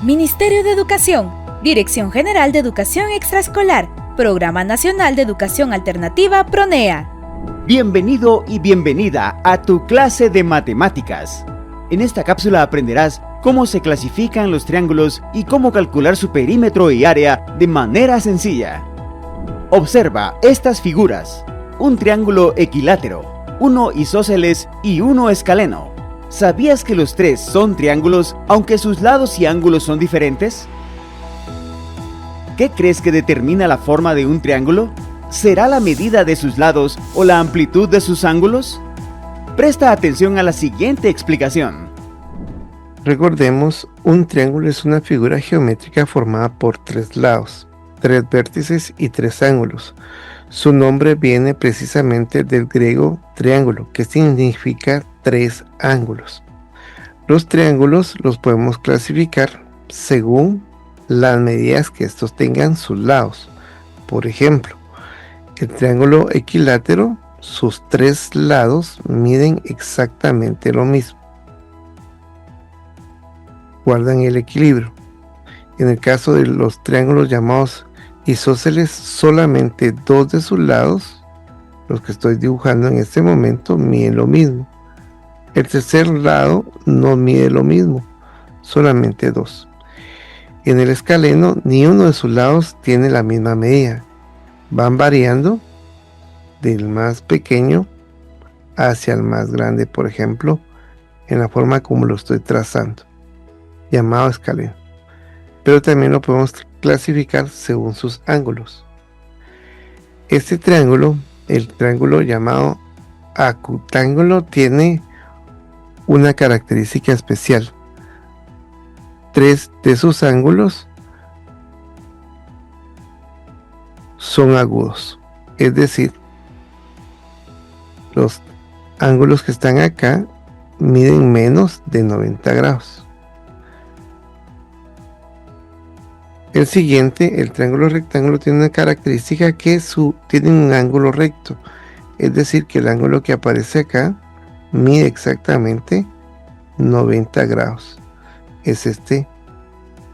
Ministerio de Educación, Dirección General de Educación Extraescolar, Programa Nacional de Educación Alternativa PRONEA. Bienvenido y bienvenida a tu clase de matemáticas. En esta cápsula aprenderás cómo se clasifican los triángulos y cómo calcular su perímetro y área de manera sencilla. Observa estas figuras: un triángulo equilátero, uno isósceles y uno escaleno. ¿Sabías que los tres son triángulos, aunque sus lados y ángulos son diferentes? ¿Qué crees que determina la forma de un triángulo? ¿Será la medida de sus lados o la amplitud de sus ángulos? Presta atención a la siguiente explicación. Recordemos, un triángulo es una figura geométrica formada por tres lados, tres vértices y tres ángulos. Su nombre viene precisamente del griego triángulo, que significa tres ángulos. Los triángulos los podemos clasificar según las medidas que estos tengan sus lados. Por ejemplo, el triángulo equilátero, sus tres lados miden exactamente lo mismo. Guardan el equilibrio. En el caso de los triángulos llamados isósceles, solamente dos de sus lados, los que estoy dibujando en este momento, miden lo mismo. El tercer lado no mide lo mismo, solamente dos. En el escaleno, ni uno de sus lados tiene la misma medida. Van variando del más pequeño hacia el más grande, por ejemplo, en la forma como lo estoy trazando, llamado escaleno. Pero también lo podemos clasificar según sus ángulos. Este triángulo, el triángulo llamado acutángulo, tiene una característica especial. Tres de sus ángulos son agudos, es decir, los ángulos que están acá miden menos de 90 grados. El siguiente, el triángulo rectángulo, tiene una característica que tiene un ángulo recto, es decir, que el ángulo que aparece acá mide exactamente 90 grados. Es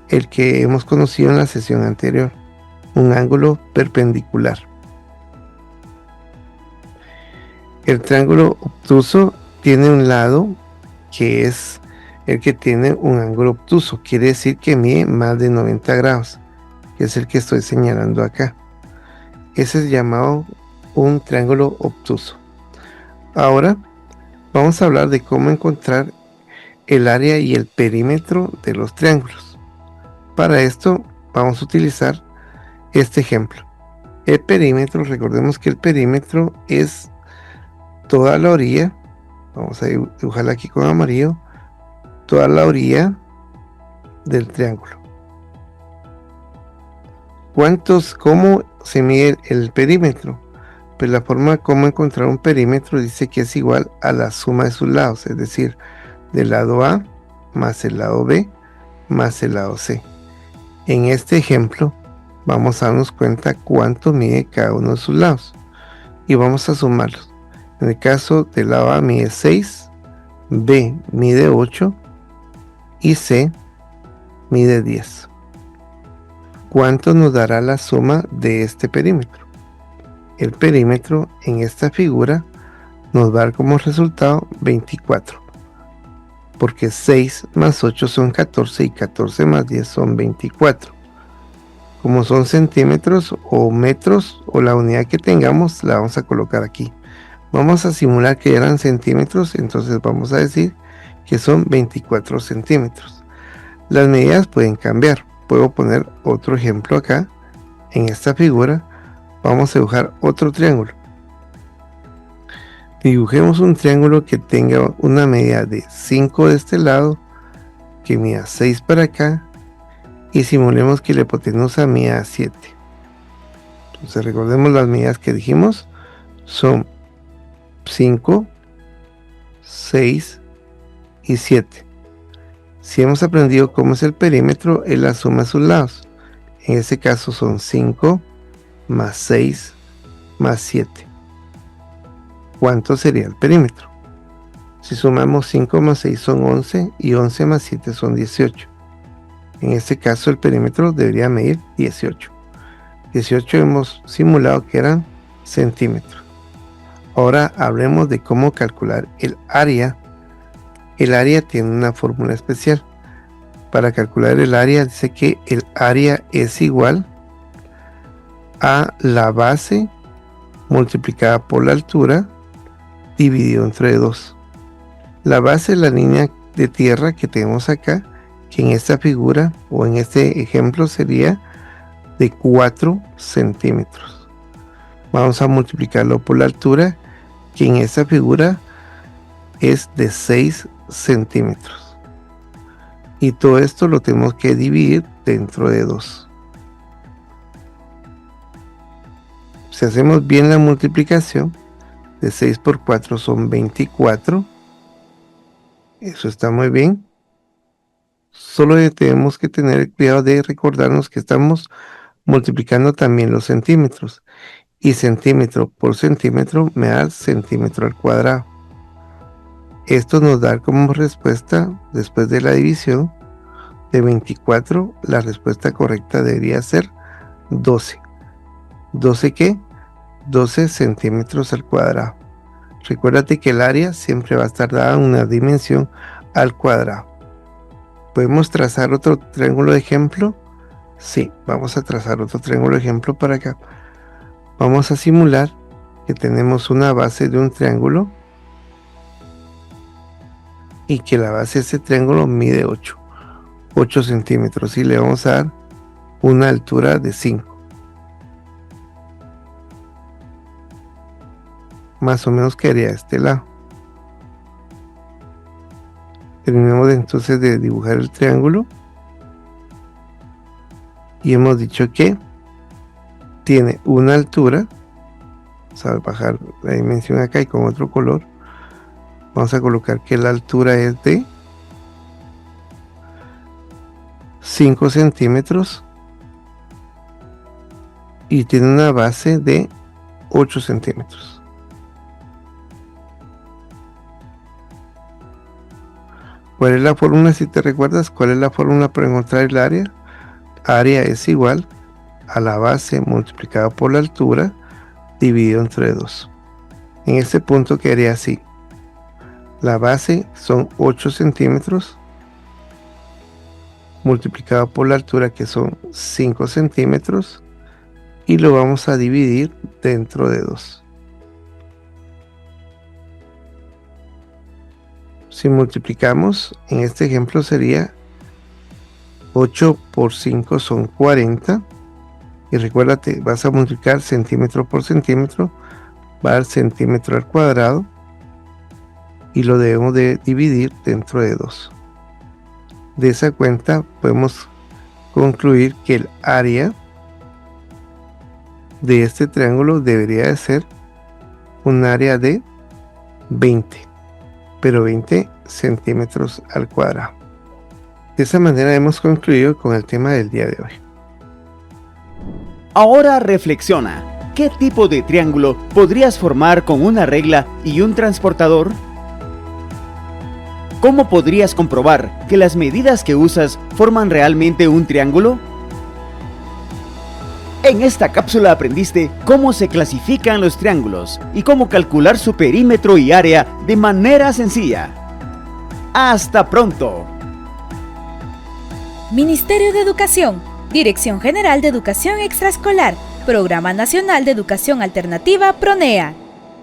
el que hemos conocido en la sesión anterior, un ángulo perpendicular. El triángulo obtuso tiene un lado que es el que tiene un ángulo obtuso, quiere decir que mide más de 90 grados, que es el que estoy señalando acá. Ese es llamado un triángulo obtuso. Ahora vamos a hablar de cómo encontrar el área y el perímetro de los triángulos. Para esto vamos a utilizar este ejemplo. El perímetro, recordemos que el perímetro es toda la orilla, vamos a dibujarla aquí con amarillo, toda la orilla del triángulo. ¿Cómo se mide el perímetro? Pues la forma como encontrar un perímetro dice que es igual a la suma de sus lados, es decir, del lado A más el lado B más el lado C. En este ejemplo vamos a darnos cuenta cuánto mide cada uno de sus lados y vamos a sumarlos. En el caso del lado A mide 6, B mide 8 y C mide 10. ¿Cuánto nos dará la suma de este perímetro? El perímetro en esta figura nos va a dar como resultado 24, porque 6 más 8 son 14 y 14 más 10 son 24. Como son centímetros o metros o la unidad que tengamos, la vamos a colocar aquí. Vamos a simular que eran centímetros, entonces vamos a decir que son 24 centímetros. Las medidas pueden cambiar. Puedo poner otro ejemplo acá. En esta figura vamos a dibujar otro triángulo. Dibujemos un triángulo que tenga una medida de 5 de este lado, que mida 6 para acá, y simulemos que la hipotenusa mida 7. Entonces recordemos las medidas que dijimos, son 5, 6 y 7. Si hemos aprendido cómo es el perímetro, es la suma de sus lados. En este caso son 5 más 6 más 7. ¿Cuánto sería el perímetro? Si sumamos 5 más 6 son 11 y 11 más 7 son 18. En este caso el perímetro debería medir 18. 18 hemos simulado que eran centímetros. Ahora hablemos de cómo calcular el área. El área tiene una fórmula especial. Para calcular el área dice que el área es igual a la base multiplicada por la altura dividido entre 2. La base es la línea de tierra que tenemos acá, que en esta figura o en este ejemplo sería de 4 centímetros. Vamos a multiplicarlo por la altura, que en esta figura es de 6 centímetros. Y todo esto lo tenemos que dividir dentro de 2. Si hacemos bien la multiplicación, de 6 por 4 son 24. Eso está muy bien. Solo tenemos que tener el cuidado de recordarnos que estamos multiplicando también los centímetros. Y centímetro por centímetro me da centímetro al cuadrado. Esto nos da como respuesta, después de la división de 24, la respuesta correcta debería ser 12. ¿12 qué? 12 centímetros al cuadrado. Recuérdate que el área siempre va a estar dada en una dimensión al cuadrado. ¿Podemos trazar otro triángulo de ejemplo? Sí, vamos a trazar otro triángulo de ejemplo para acá. Vamos a simular que tenemos una base de un triángulo y que la base de ese triángulo mide 8 centímetros y le vamos a dar una altura de 5. Más o menos quedaría de este lado. Terminemos entonces de dibujar el triángulo y hemos dicho que tiene una altura. Vamos a bajar la dimensión acá y con otro color vamos a colocar que la altura es de 5 centímetros y tiene una base de 8 centímetros. ¿Cuál es la fórmula? Si te recuerdas, ¿cuál es la fórmula para encontrar el área? Área es igual a la base multiplicada por la altura dividido entre 2. En este punto quedaría así. La base son 8 centímetros multiplicado por la altura, que son 5 centímetros, y lo vamos a dividir dentro de 2. Si multiplicamos, en este ejemplo sería 8 por 5 son 40. Y recuérdate, vas a multiplicar centímetro por centímetro, va a dar centímetro al cuadrado. Y lo debemos de dividir dentro de 2. De esa cuenta podemos concluir que el área de este triángulo debería de ser un área de 20. Pero 20 centímetros al cuadrado. De esa manera hemos concluido con el tema del día de hoy. Ahora reflexiona, ¿qué tipo de triángulo podrías formar con una regla y un transportador? ¿Cómo podrías comprobar que las medidas que usas forman realmente un triángulo? En esta cápsula aprendiste cómo se clasifican los triángulos y cómo calcular su perímetro y área de manera sencilla. ¡Hasta pronto! Ministerio de Educación, Dirección General de Educación Extraescolar, Programa Nacional de Educación Alternativa PRONEA.